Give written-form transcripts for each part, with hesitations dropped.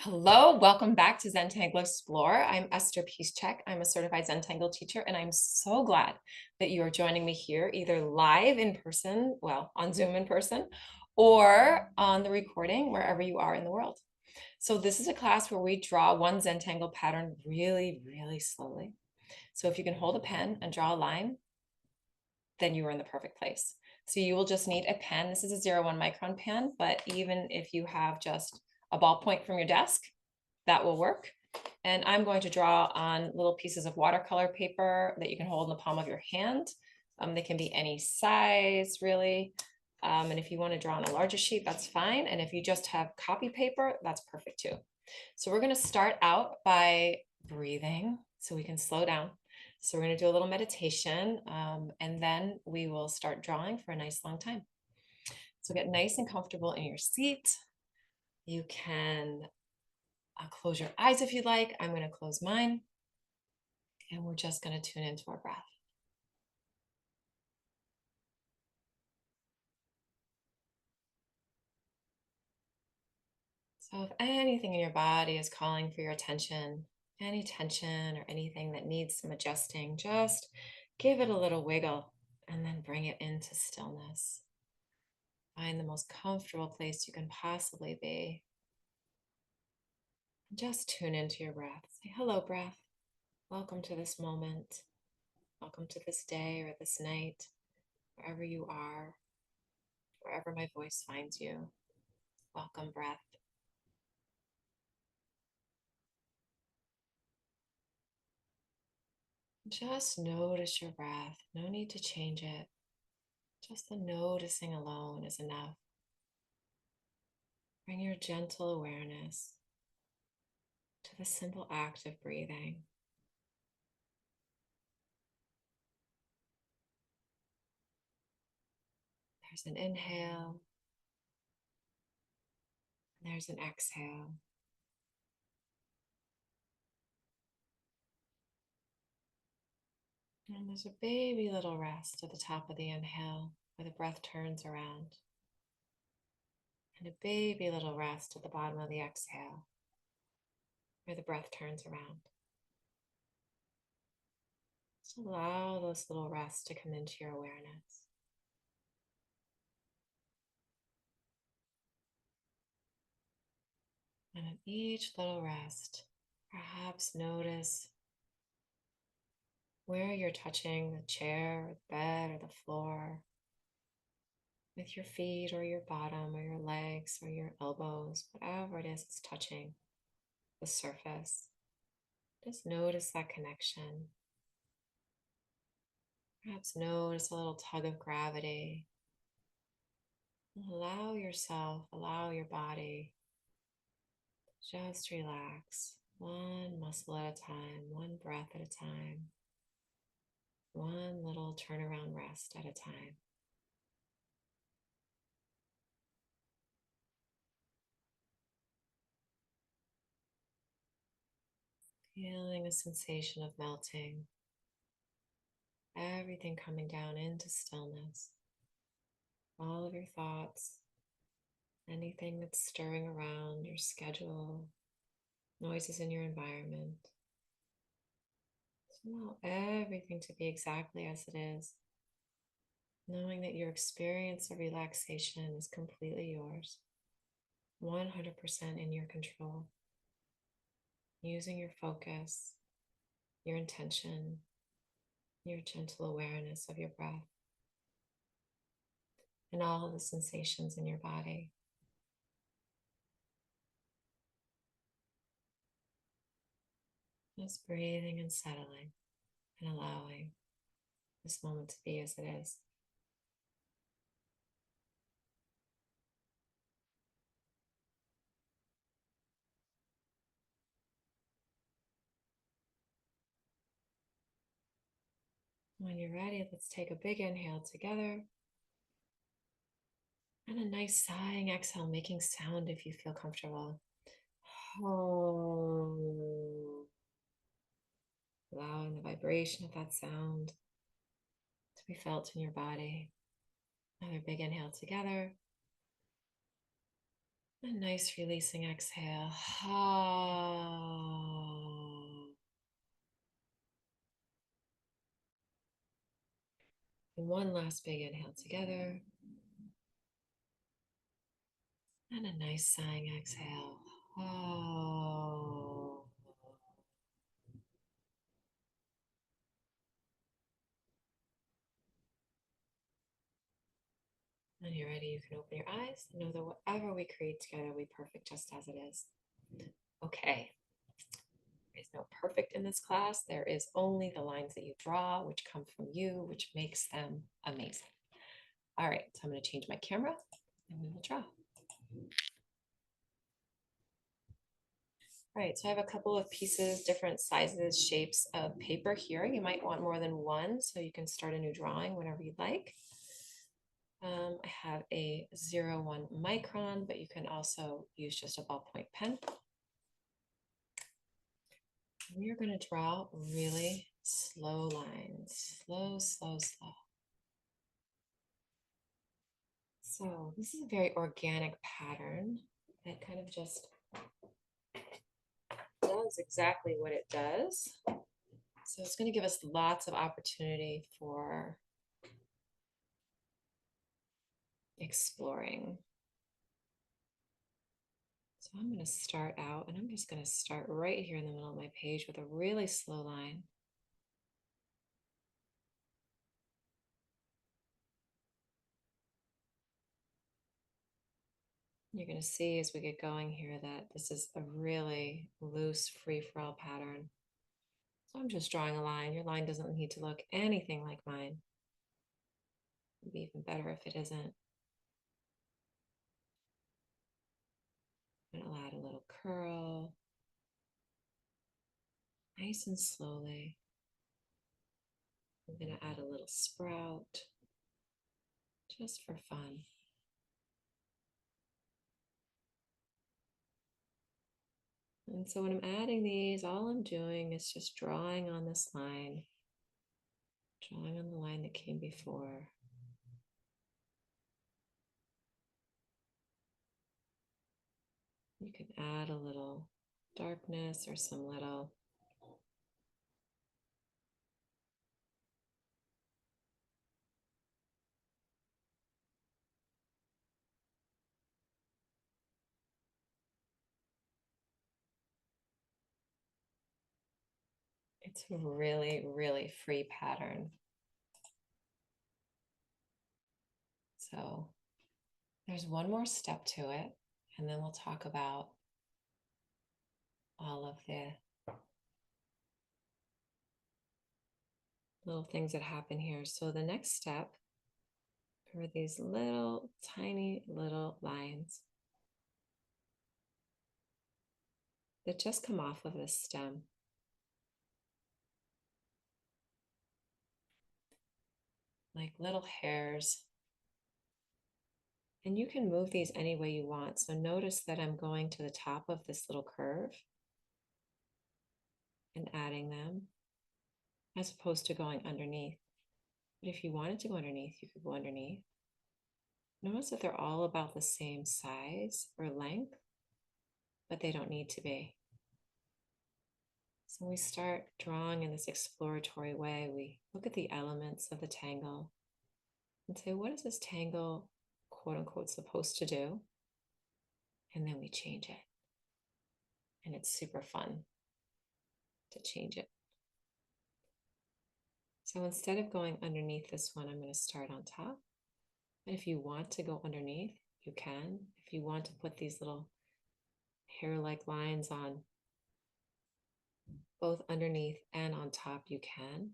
Hello, welcome back to Zentangle Explore. I'm Esther Piszczek. I'm a certified Zentangle teacher, and I'm so glad that you are joining me here, either live in person, well, on Zoom in person, or on the recording, wherever you are in the world. So this is a class where we draw one Zentangle pattern really, really slowly. So if you can hold a pen and draw a line, then you are in the perfect place. So you will just need a pen. This is a 01 Micron pen, but even if you have just a ballpoint from your desk, that will work. And I'm going to draw on little pieces of watercolor paper that you can hold in the palm of your hand. They can be any size, really. And if you want to draw on a larger sheet, that's fine. And if you just have copy paper, that's perfect too. So we're going to start out by breathing so we can slow down. So we're going to do a little meditation, and then we will start drawing for a nice long time. So get nice and comfortable in your seat. You can close your eyes if you'd like. I'm going to close mine. And we're just going to tune into our breath. So if anything in your body is calling for your attention, any tension or anything that needs some adjusting, just give it a little wiggle and then bring it into stillness. Find the most comfortable place you can possibly be. Just tune into your breath. Say, hello, breath. Welcome to this moment. Welcome to this day or this night, wherever you are, wherever my voice finds you. Welcome, breath. Just notice your breath. No need to change it. Just the noticing alone is enough. Bring your gentle awareness to the simple act of breathing. There's an inhale, and there's an exhale. And there's a baby little rest at the top of the inhale where the breath turns around. And a baby little rest at the bottom of the exhale where the breath turns around. Just allow those little rests to come into your awareness. And at each little rest, perhaps notice where you're touching the chair, or the bed, or the floor with your feet or your bottom or your legs or your elbows, whatever it is that's touching the surface. Just notice that connection. Perhaps notice a little tug of gravity. Allow yourself, allow your body to just relax, one muscle at a time, one breath at a time, one little turnaround rest at a time. Feeling a sensation of melting, everything coming down into stillness, all of your thoughts, anything that's stirring around your schedule, noises in your environment. So allow everything to be exactly as it is, knowing that your experience of relaxation is completely yours, 100% in your control, using your focus, your intention, your gentle awareness of your breath, and all of the sensations in your body. Just breathing and settling and allowing this moment to be as it is. When you're ready, let's take a big inhale together and a nice sighing exhale, making sound if you feel comfortable. Oh. Allowing the vibration of that sound to be felt in your body. Another big inhale together. A nice releasing exhale. Ah. And one last big inhale together. And a nice sighing exhale. Oh. When you're ready, you can open your eyes and know that whatever we create together will be perfect just as it is. Okay. There is no perfect in this class. There is only the lines that you draw, which come from you, which makes them amazing. All right, so I'm going to change my camera and we will draw. All right, so I have a couple of pieces, different sizes, shapes of paper here. You might want more than one, so you can start a new drawing whenever you'd like. I have a 01 Micron, but you can also use just a ballpoint pen. We are going to draw really slow lines, slow, slow, slow. So this is a very organic pattern that kind of just does exactly what it does. So it's going to give us lots of opportunity for exploring. So I'm going to start out, and I'm just going to start right here in the middle of my page with a really slow line. You're going to see as we get going here that this is a really loose free-for-all pattern. So I'm just drawing a line. Your line doesn't need to look anything like mine. It'd be even better if it isn't. And I'll add a little curl, nice and slowly. I'm going to add a little sprout, just for fun. And so when I'm adding these, all I'm doing is just drawing on this line, drawing on the line that came before. You can add a little darkness or some little it's a really, really free pattern. So there's one more step to it, and then we'll talk about all of the little things that happen here. So the next step are these little tiny little lines that just come off of this stem. Like little hairs. And you can move these any way you want. So notice that I'm going to the top of this little curve and adding them as opposed to going underneath. But if you wanted to go underneath, you could go underneath. Notice that they're all about the same size or length, but they don't need to be. So we start drawing in this exploratory way. We look at the elements of the tangle and say, what is this tangle, quote unquote, supposed to do? And then we change it. And it's super fun to change it. So instead of going underneath this one, I'm going to start on top. And if you want to go underneath, you can. If you want to put these little hair-like lines on both underneath and on top, you can.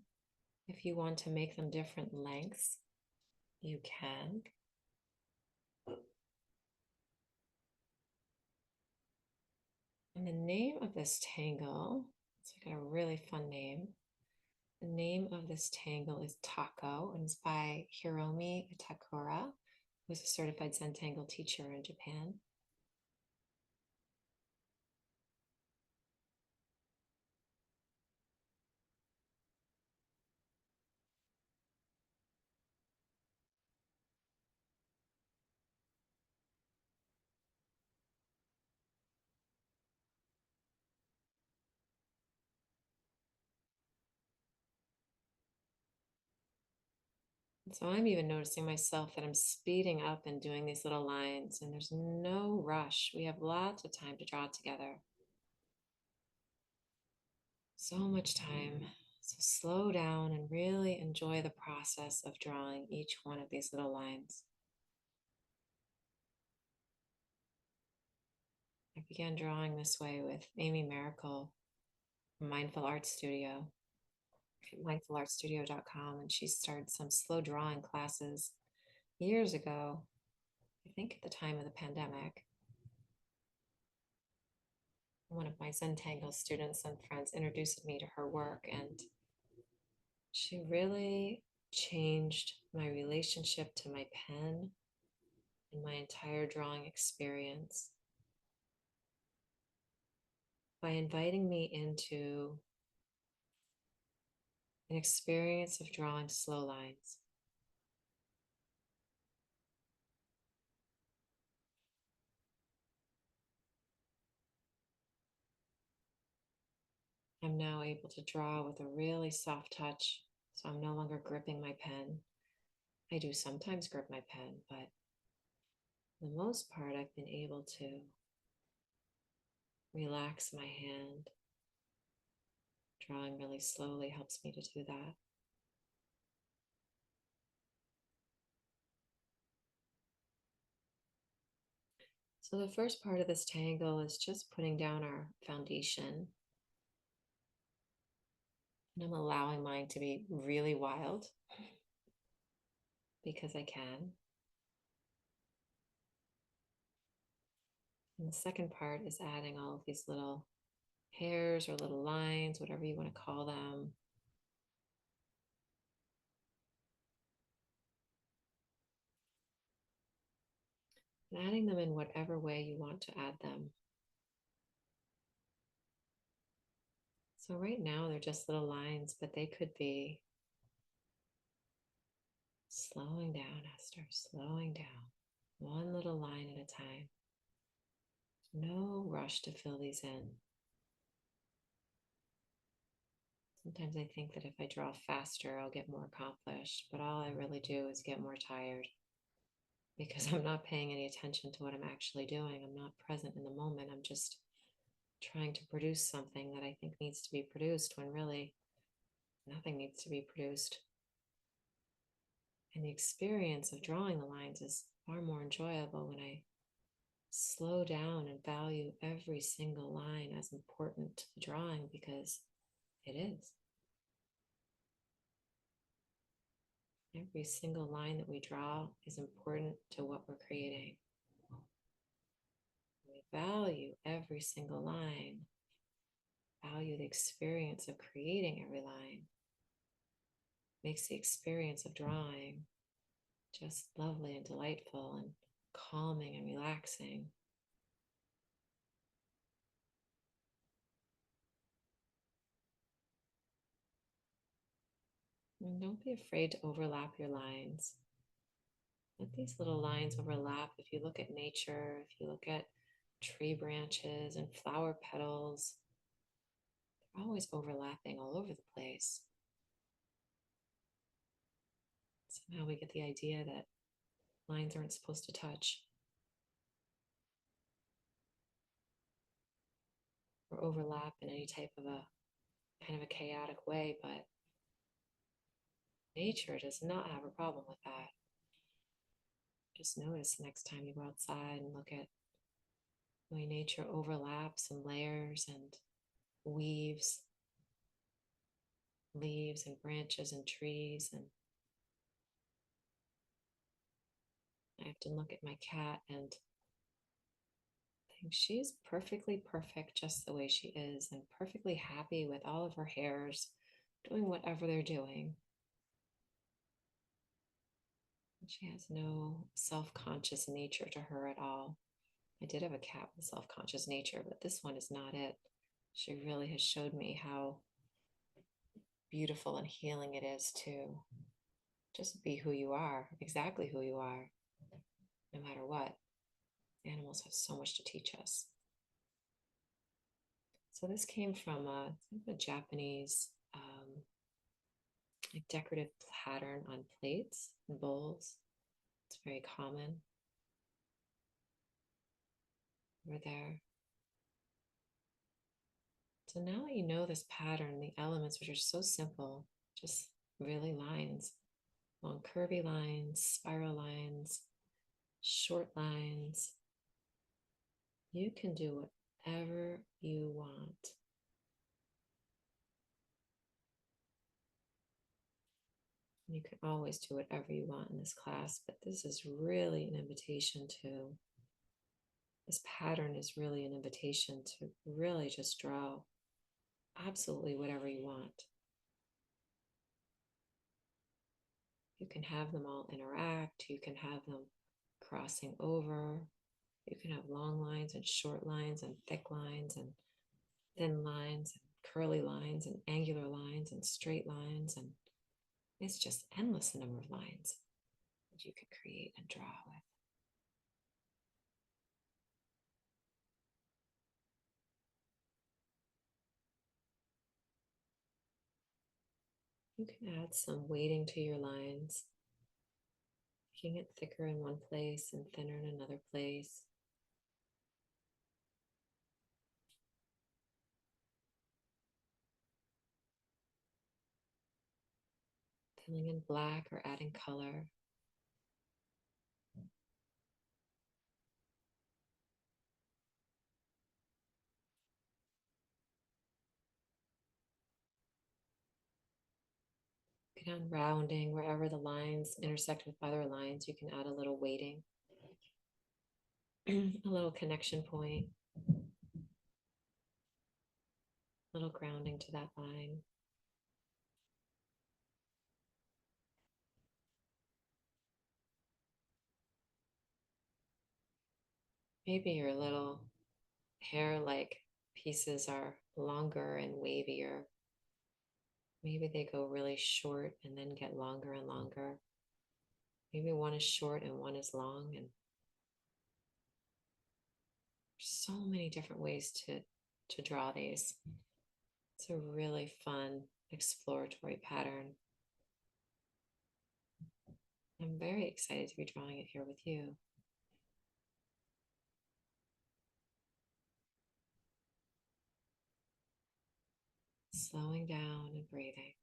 If you want to make them different lengths, you can. And the name of this tangle, it's like a really fun name. The name of this tangle is Tako, and it's by Hiromi Itakura, who's a certified Zentangle teacher in Japan. So I'm even noticing myself that I'm speeding up and doing these little lines, and there's no rush. We have lots of time to draw together. So much time. So slow down and really enjoy the process of drawing each one of these little lines. I began drawing this way with Amy Miracle from Mindful Art Studio, mindfulartstudio.com, and she started some slow drawing classes years ago, I think at the time of the pandemic. One of my Zentangle students and friends introduced me to her work, and she really changed my relationship to my pen and my entire drawing experience by inviting me into an experience of drawing slow lines. I'm now able to draw with a really soft touch, so I'm no longer gripping my pen. I do sometimes grip my pen, but for the most part, I've been able to relax my hand. Drawing really slowly helps me to do that. So the first part of this tangle is just putting down our foundation. And I'm allowing mine to be really wild because I can. And the second part is adding all of these little hairs or little lines, whatever you want to call them. And adding them in whatever way you want to add them. So right now they're just little lines, but they could be slowing down, Esther, slowing down, one little line at a time. No rush to fill these in. Sometimes I think that if I draw faster, I'll get more accomplished, but all I really do is get more tired because I'm not paying any attention to what I'm actually doing. I'm not present in the moment. I'm just trying to produce something that I think needs to be produced when really nothing needs to be produced. And the experience of drawing the lines is far more enjoyable when I slow down and value every single line as important to the drawing because it is. Every single line that we draw is important to what we're creating. We value every single line, value the experience of creating every line, makes the experience of drawing just lovely and delightful and calming and relaxing. And don't be afraid to overlap your lines. Let these little lines overlap. If you look at nature, if you look at tree branches and flower petals, they're always overlapping all over the place. Somehow we get the idea that lines aren't supposed to touch or overlap in any type of a kind of a chaotic way, but nature does not have a problem with that. Just notice the next time you go outside and look at the way nature overlaps and layers and weaves leaves and branches and trees. And I often look at my cat and think she's perfectly perfect just the way she is and perfectly happy with all of her hairs doing whatever they're doing. She has no self-conscious nature to her at all. I did have a cat with self-conscious nature, but this one is not it. She really has showed me how beautiful and healing it is to just be who you are, exactly who you are, no matter what. Animals have so much to teach us. So this came from a Japanese a decorative pattern on plates and bowls. It's very common over there. So now that you know this pattern, the elements, which are so simple, just really lines, long curvy lines, spiral lines, short lines, you can do whatever you want. You can always do whatever you want in this class, but this is really an invitation to, this pattern is really an invitation to really just draw absolutely whatever you want. You can have them all interact, you can have them crossing over, you can have long lines and short lines and thick lines and thin lines and curly lines and angular lines and straight lines, and it's just endless number of lines that you can create and draw with. You can add some weighting to your lines, making it thicker in one place and thinner in another place. Filling in black or adding color. You can add rounding wherever the lines intersect with other lines. You can add a little weighting, a little connection point, a little grounding to that line. Maybe your little hair-like pieces are longer and wavier. Maybe they go really short and then get longer and longer. Maybe one is short and one is long, and so many different ways to draw these. It's a really fun exploratory pattern. I'm very excited to be drawing it here with you. Slowing down and breathing.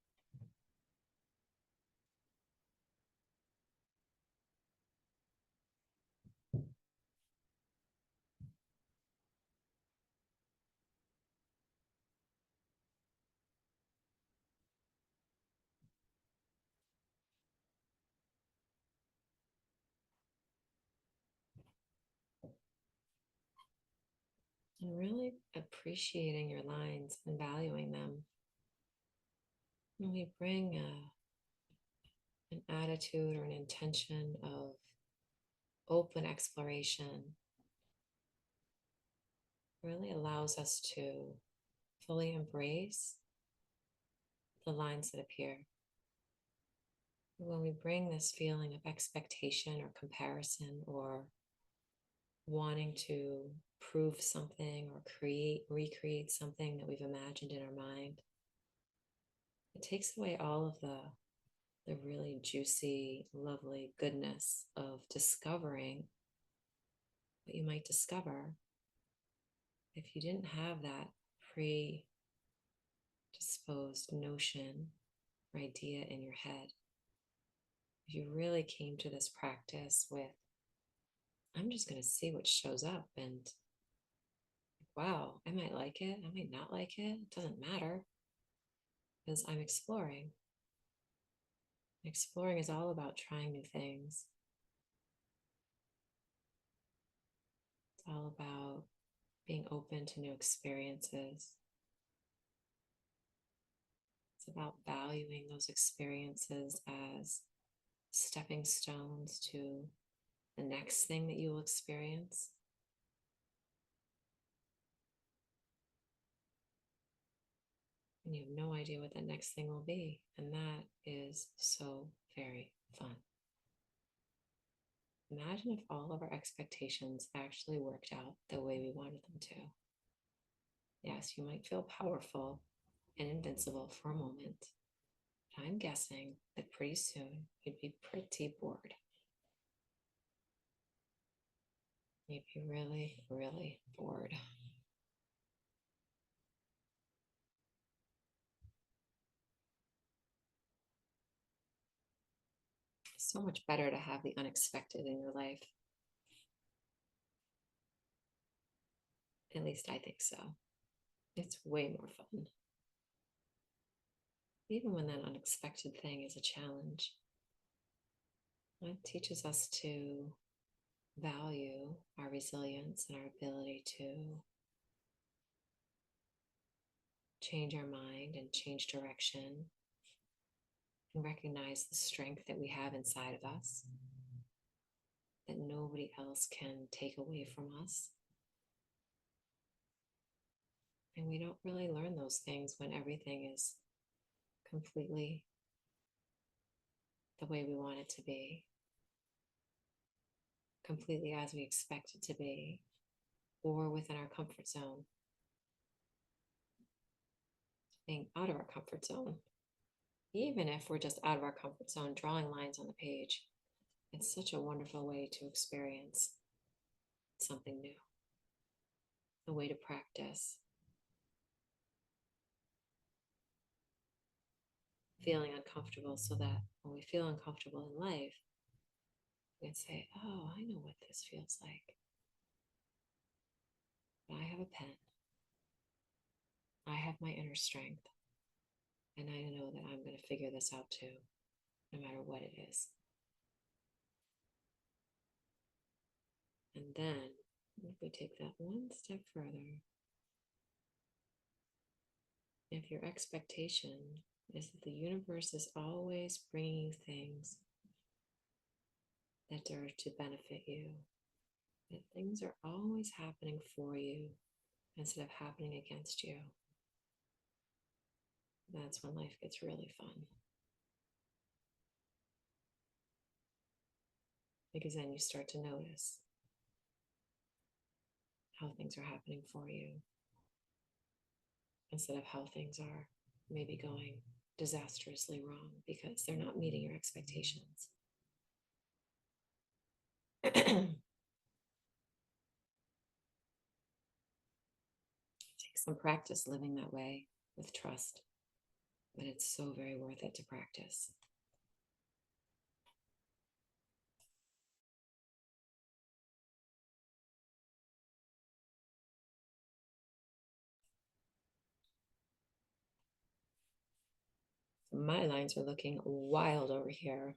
And really appreciating your lines and valuing them. When we bring an attitude or an intention of open exploration, really allows us to fully embrace the lines that appear. When we bring this feeling of expectation or comparison or wanting to prove something or recreate something that we've imagined in our mind, it takes away all of the really juicy, lovely goodness of discovering what you might discover if you didn't have that predisposed notion or idea in your head. If you really came to this practice with, I'm just going to see what shows up, and wow, I might like it, I might not like it, it doesn't matter, because I'm exploring. Exploring is all about trying new things. It's all about being open to new experiences. It's about valuing those experiences as stepping stones to the next thing that you will experience. And you have no idea what that next thing will be. And that is so very fun. Imagine if all of our expectations actually worked out the way we wanted them to. Yes, you might feel powerful and invincible for a moment. I'm guessing that pretty soon you'd be pretty bored. You'd be really, really bored. It's so much better to have the unexpected in your life. At least I think so. It's way more fun. Even when that unexpected thing is a challenge, it teaches us to value our resilience and our ability to change our mind and change direction and recognize the strength that we have inside of us that nobody else can take away from us. And we don't really learn those things when everything is completely the way we want it to be, completely as we expect it to be, or within our comfort zone. Being out of our comfort zone, even if we're just out of our comfort zone, drawing lines on the page, it's such a wonderful way to experience something new, a way to practice feeling uncomfortable so that when we feel uncomfortable in life, we can say, oh, I know what this feels like. But I have a pen. I have my inner strength. And I know that I'm going to figure this out too, no matter what it is. And then, if we take that one step further, if your expectation is that the universe is always bringing things that are to benefit you, that things are always happening for you instead of happening against you, that's when life gets really fun. Because then you start to notice how things are happening for you instead of how things are maybe going disastrously wrong because they're not meeting your expectations. Take some practice living that way with trust, but it's so very worth it to practice. My lines are looking wild over here.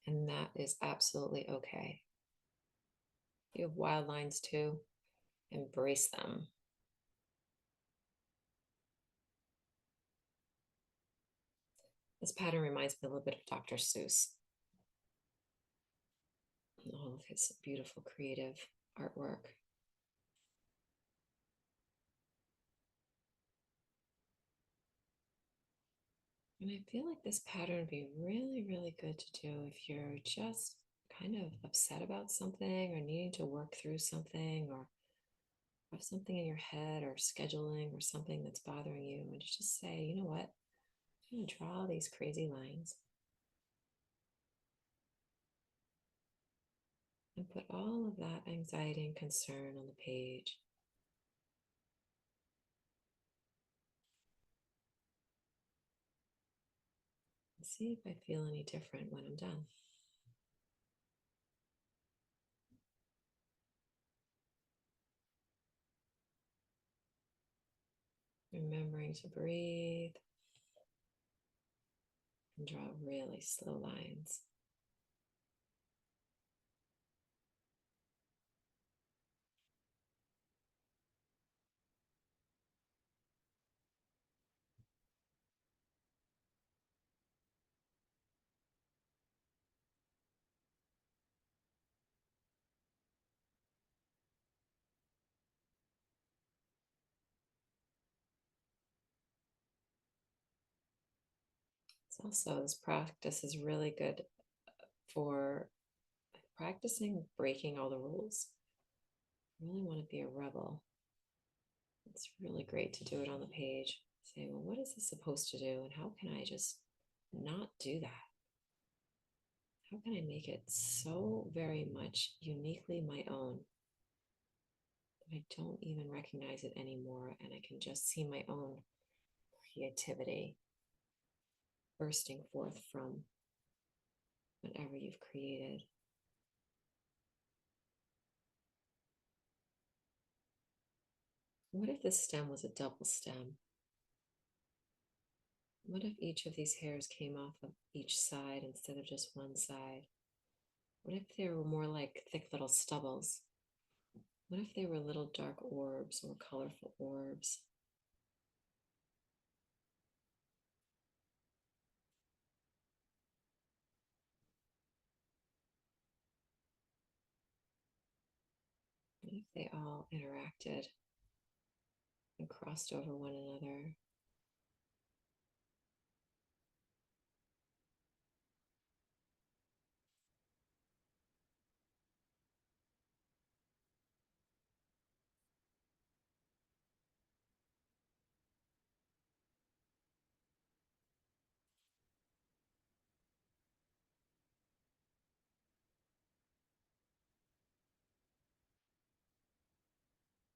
And that is absolutely okay. You have wild lines too, embrace them. This pattern reminds me a little bit of Dr. Seuss. All of his beautiful creative artwork. And I feel like this pattern would be really, really good to do if you're just kind of upset about something or needing to work through something or have something in your head or scheduling or something that's bothering you. And just say, you know what? I'm going to draw these crazy lines and put all of that anxiety and concern on the page. And see if I feel any different when I'm done. Remembering to breathe and draw really slow lines. It's also, this practice is really good for practicing breaking all the rules. I really want to be a rebel. It's really great to do it on the page. Say, well, what is this supposed to do? And how can I just not do that? How can I make it so very much uniquely my own that I don't even recognize it anymore and I can just see my own creativity bursting forth from whatever you've created? What if this stem was a double stem? What if each of these hairs came off of each side instead of just one side? What if they were more like thick little stubbles? What if they were little dark orbs or colorful orbs? What if they all interacted and crossed over one another?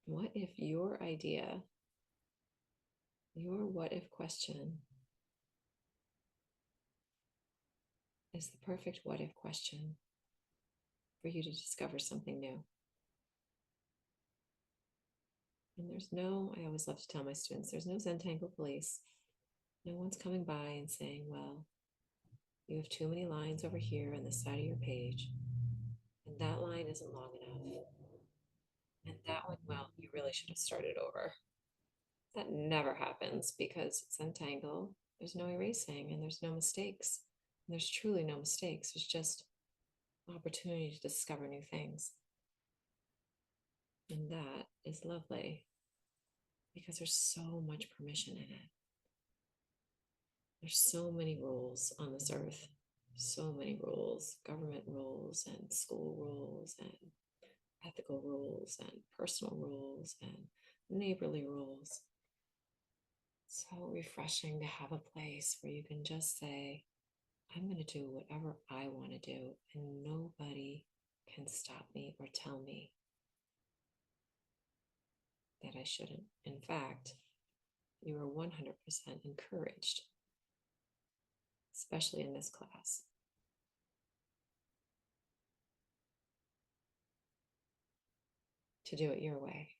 What if your idea, your what if question, is the perfect what if question for you to discover something new? And I always love to tell my students, there's no Zentangle police. No one's coming by and saying, well, you have too many lines over here on the side of your page, and that line isn't long enough. And that one, well, you really should have started over. That never happens because it's Zentangle. There's no erasing and there's no mistakes. And there's truly no mistakes. There's just opportunity to discover new things. And that is lovely because there's so much permission in it. There's so many rules on this earth, so many rules, government rules and school rules and ethical rules and personal rules and neighborly rules. So refreshing to have a place where you can just say, I'm going to do whatever I want to do, and nobody can stop me or tell me that I shouldn't. In fact, you are 100% encouraged, especially in this class, to do it your way,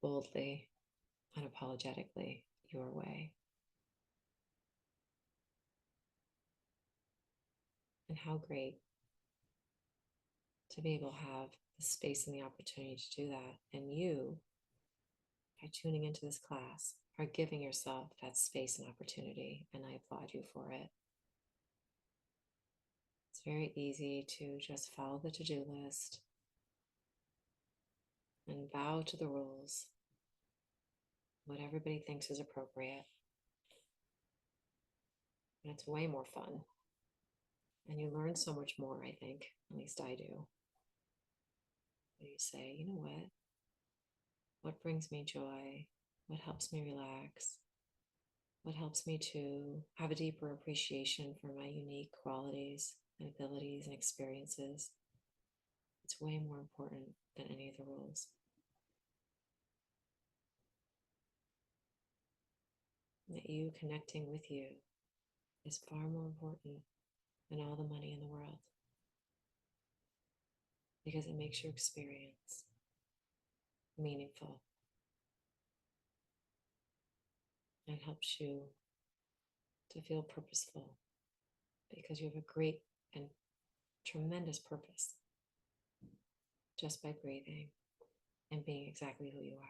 boldly, unapologetically, your way. And how great to be able to have the space and the opportunity to do that. And you, by tuning into this class, are giving yourself that space and opportunity. And I applaud you for it. It's very easy to just follow the to-do list and bow to the rules, what everybody thinks is appropriate. And it's way more fun. And you learn so much more, I think, at least I do. Where you say, you know what? What brings me joy? What helps me relax? What helps me to have a deeper appreciation for my unique qualities and abilities and experiences? It's way more important than any of the rules. That you connecting with you is far more important than all the money in the world, because it makes your experience meaningful. It helps you to feel purposeful because you have a great and tremendous purpose just by breathing and being exactly who you are.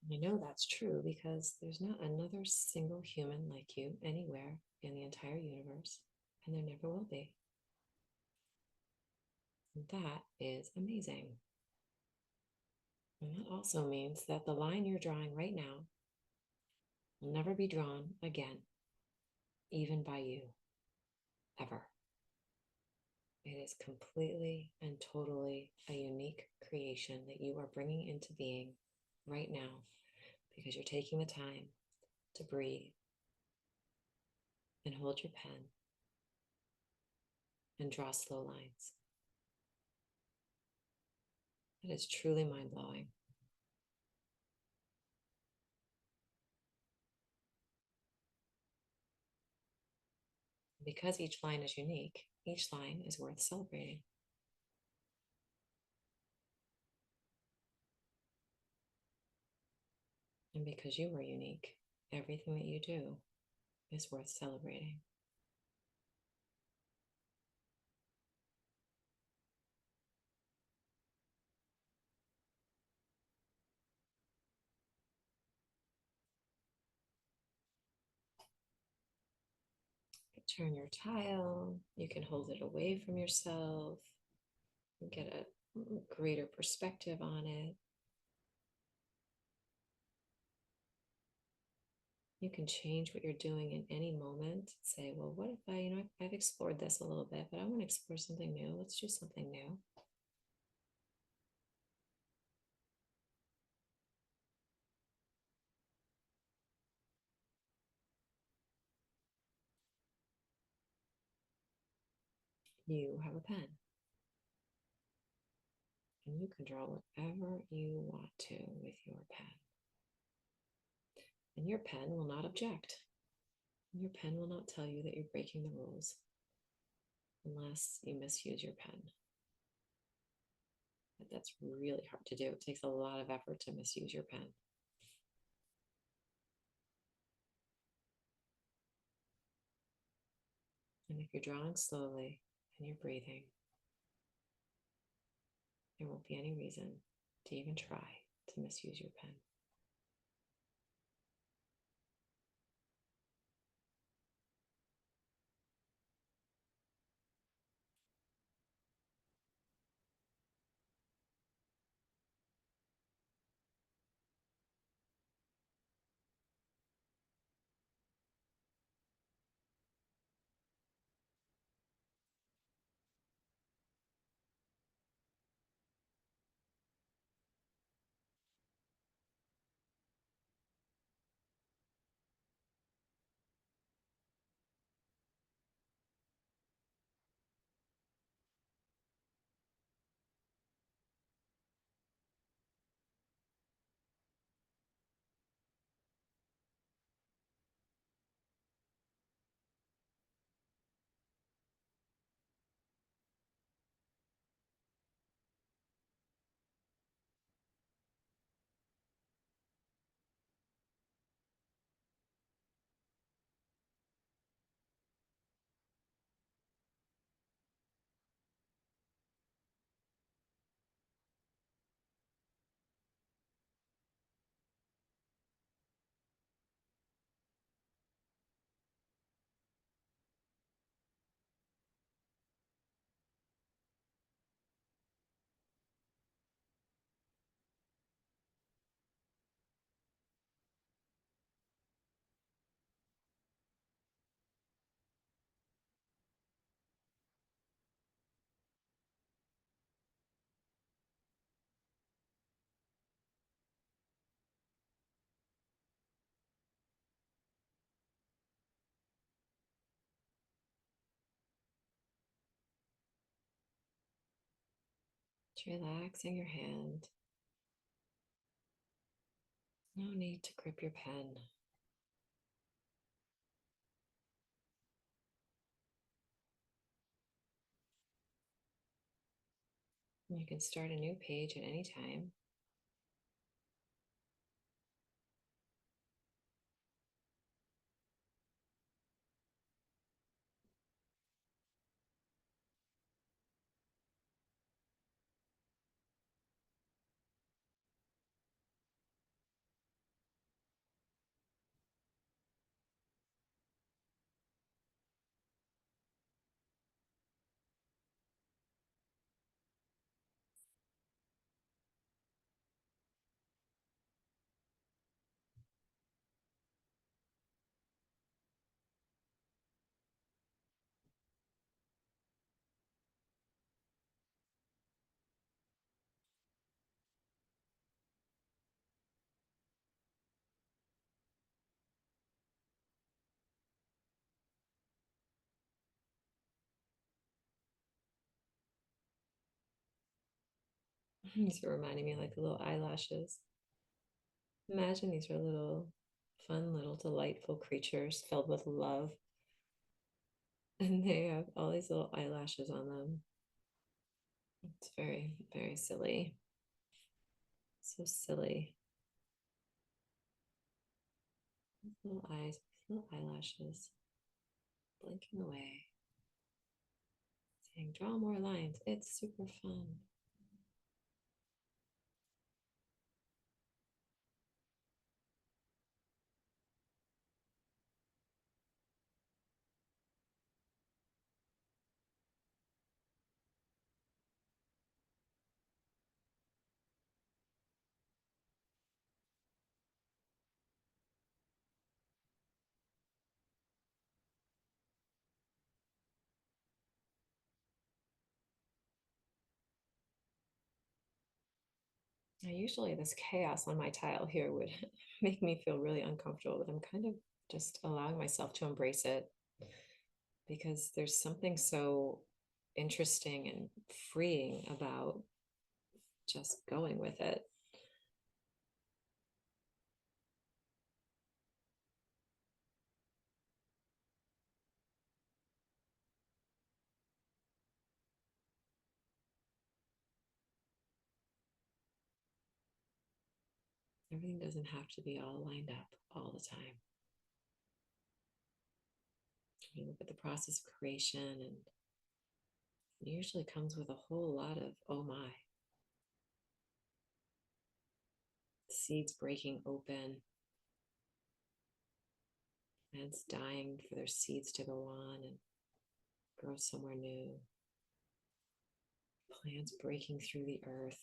I know that's true because there's not another single human like you anywhere in the entire universe, and there never will be. And that is amazing. And that also means that the line you're drawing right now will never be drawn again, even by you, ever. It is completely and totally a unique creation that you are bringing into being right now because you're taking the time to breathe and hold your pen and draw slow lines. It is truly mind blowing. Because each line is unique, each line is worth celebrating. And because you are unique, everything that you do is worth celebrating. Turn your tile, you can hold it away from yourself, and get a greater perspective on it. You can change what you're doing in any moment. Say, well, what if I've explored this a little bit, but I want to explore something new. Let's do something new. You have a pen, and you can draw whatever you want to with your pen. And your pen will not object. Your pen will not tell you that you're breaking the rules unless you misuse your pen. But that's really hard to do. It takes a lot of effort to misuse your pen. And if you're drawing slowly and you're breathing, there won't be any reason to even try to misuse your pen. Just relaxing your hand. No need to grip your pen. You can start a new page at any time. These are reminding me like the little eyelashes. Imagine these are little fun, little delightful creatures filled with love. And they have all these little eyelashes on them. It's very, very silly. So silly. Little eyes, little eyelashes, blinking away, saying, draw more lines. It's super fun. Now, usually, this chaos on my tile here would make me feel really uncomfortable, but I'm kind of just allowing myself to embrace it because there's something so interesting and freeing about just going with it. Everything doesn't have to be all lined up all the time. You look at the process of creation, and it usually comes with a whole lot of oh my. Seeds breaking open, plants dying for their seeds to go on and grow somewhere new, plants breaking through the earth.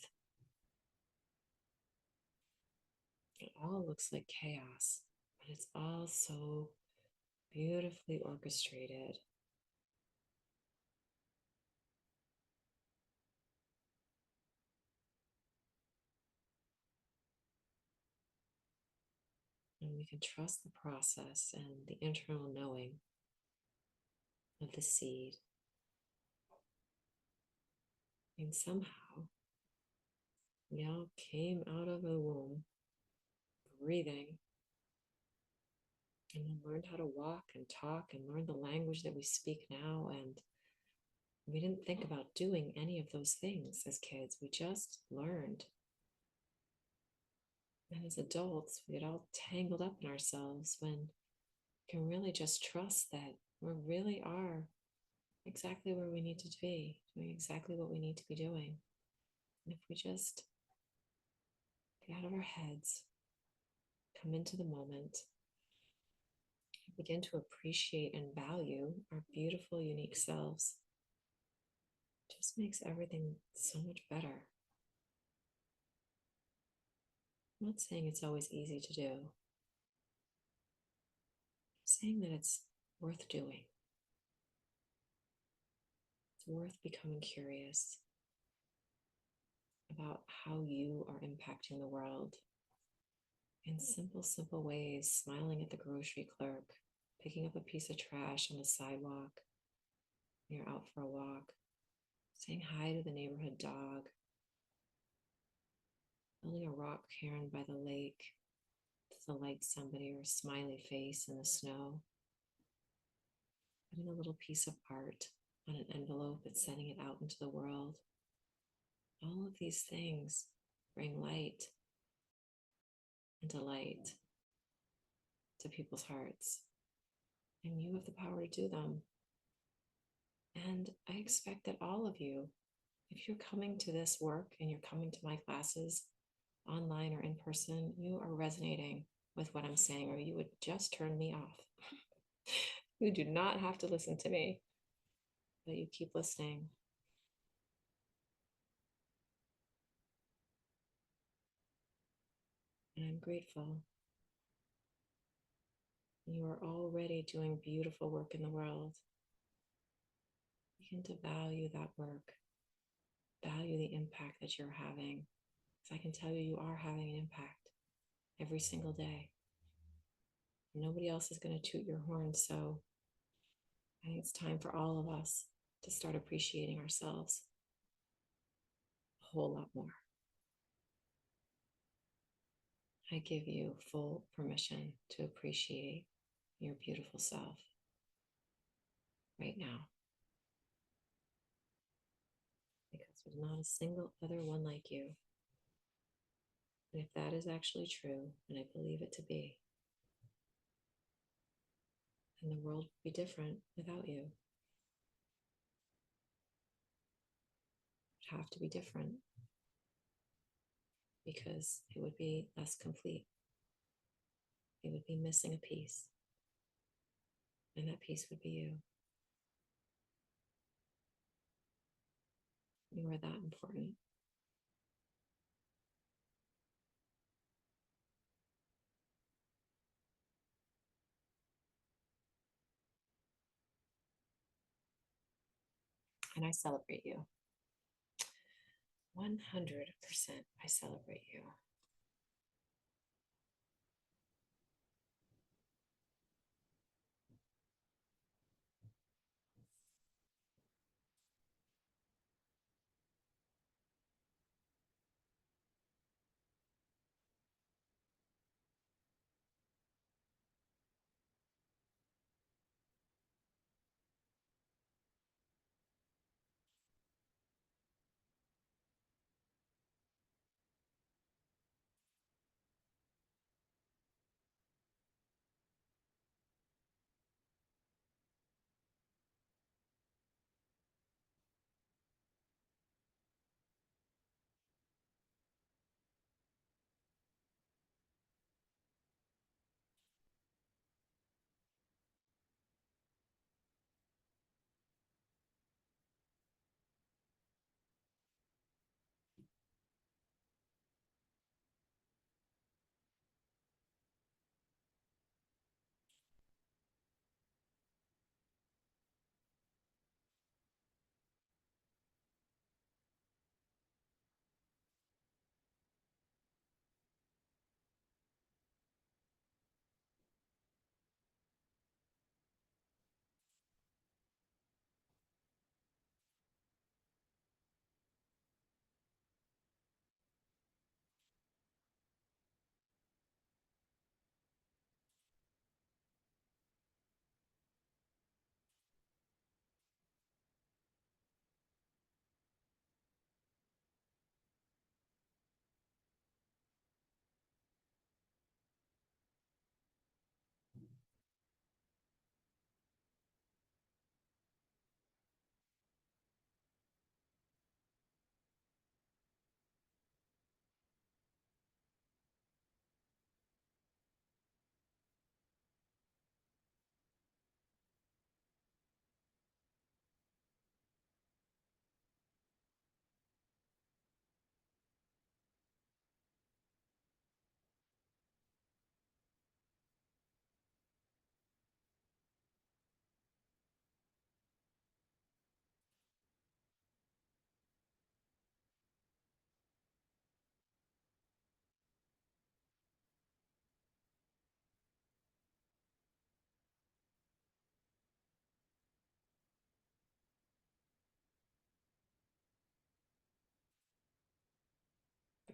It all looks like chaos, but it's all so beautifully orchestrated. And we can trust the process and the internal knowing of the seed. And somehow we all came out of the womb breathing and then learned how to walk and talk and learn the language that we speak now. And we didn't think about doing any of those things as kids. We just learned. And as adults, we get all tangled up in ourselves when we can really just trust that we really are exactly where we need to be, doing exactly what we need to be doing. And if we just get out of our heads, come into the moment, begin to appreciate and value our beautiful, unique selves, it just makes everything so much better. I'm not saying it's always easy to do. I'm saying that it's worth doing. It's worth becoming curious about how you are impacting the world in simple, simple ways, smiling at the grocery clerk, picking up a piece of trash on the sidewalk when you're out for a walk, saying hi to the neighborhood dog, building a rock cairn by the lake to delight somebody, or a smiley face in the snow, putting a little piece of art on an envelope and sending it out into the world. All of these things bring light and delight to people's hearts, and you have the power to do them. And I expect that all of you, if you're coming to this work and you're coming to my classes online or in person, you are resonating with what I'm saying, or you would just turn me off. You do not have to listen to me, but you keep listening. And I'm grateful. You are already doing beautiful work in the world. Begin to value that work, value the impact that you're having. Because I can tell you, you are having an impact every single day. Nobody else is going to toot your horn. So I think it's time for all of us to start appreciating ourselves a whole lot more. I give you full permission to appreciate your beautiful self right now, because there's not a single other one like you. And if that is actually true, and I believe it to be, then the world would be different without you. It would have to be different because it would be less complete. It would be missing a piece, and that piece would be you. You are that important. And I celebrate you. 100% I celebrate you.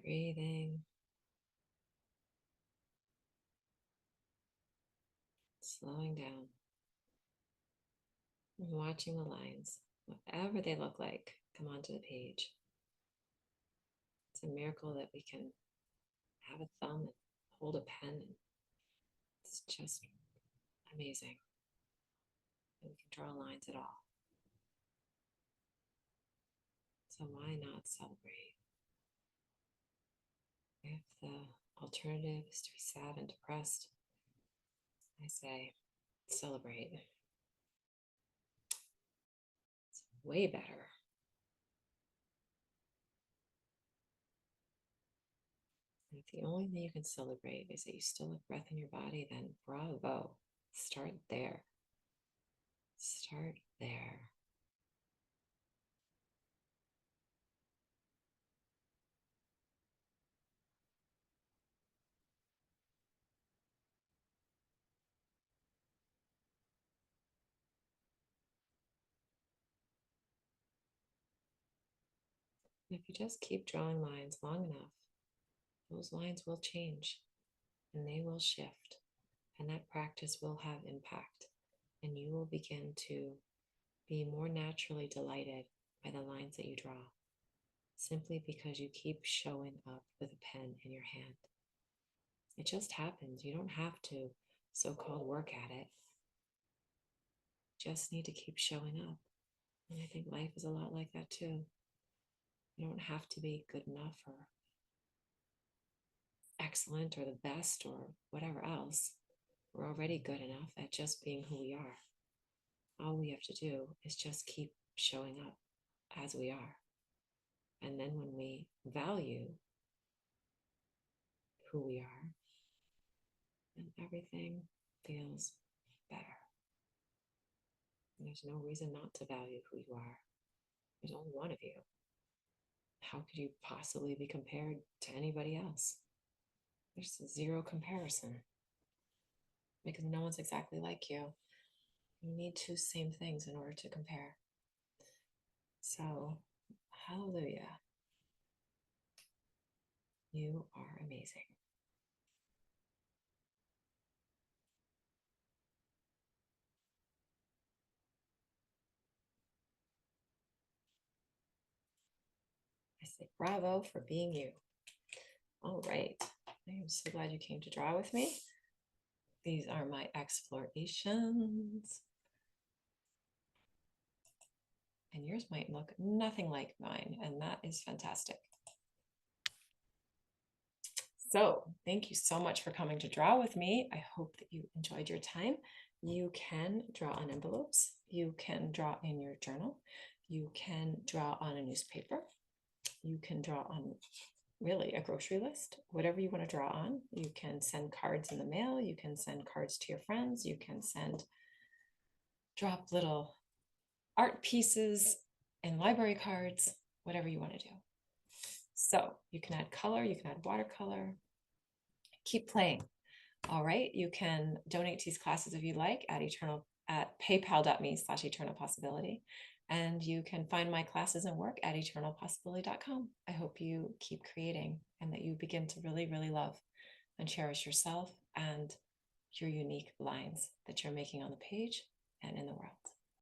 Breathing, slowing down, and watching the lines, whatever they look like, come onto the page. It's a miracle that we can have a thumb and hold a pen. And it's just amazing that we can draw lines at all. So why not celebrate? If the alternative is to be sad and depressed, I say celebrate. It's way better. And if the only thing you can celebrate is that you still have breath in your body, then bravo. Start there. Start there. If you just keep drawing lines long enough, those lines will change. and they will shift, and that practice will have impact, and you will begin to be more naturally delighted by the lines that you draw, simply because you keep showing up with a pen in your hand. It just happens. You don't have to so-called work at it. You just need to keep showing up. And I think life is a lot like that too. You don't have to be good enough or excellent or the best or whatever else. We're already good enough at just being who we are. All we have to do is just keep showing up as we are. And then when we value who we are, then everything feels better. And there's no reason not to value who you are. There's only one of you. How could you possibly be compared to anybody else? There's zero comparison because no one's exactly like you. You need two same things in order to compare. So, hallelujah. You are amazing. I say bravo for being you. All right. I am so glad you came to draw with me. These are my explorations. And yours might look nothing like mine, and that is fantastic. So thank you so much for coming to draw with me. I hope that you enjoyed your time. You can draw on envelopes. You can draw in your journal. You can draw on a newspaper. You can draw on really a grocery list, whatever you want to draw on. You can send cards in the mail. You can send cards to your friends. You can drop little art pieces and library cards, whatever you want to do. So you can add color, you can add watercolor. Keep playing. All right, you can donate to these classes if you like at paypal.me/eternalpossibility. And you can find my classes and work at eternalpossibility.com. I hope you keep creating and that you begin to really, really love and cherish yourself and your unique lines that you're making on the page and in the world.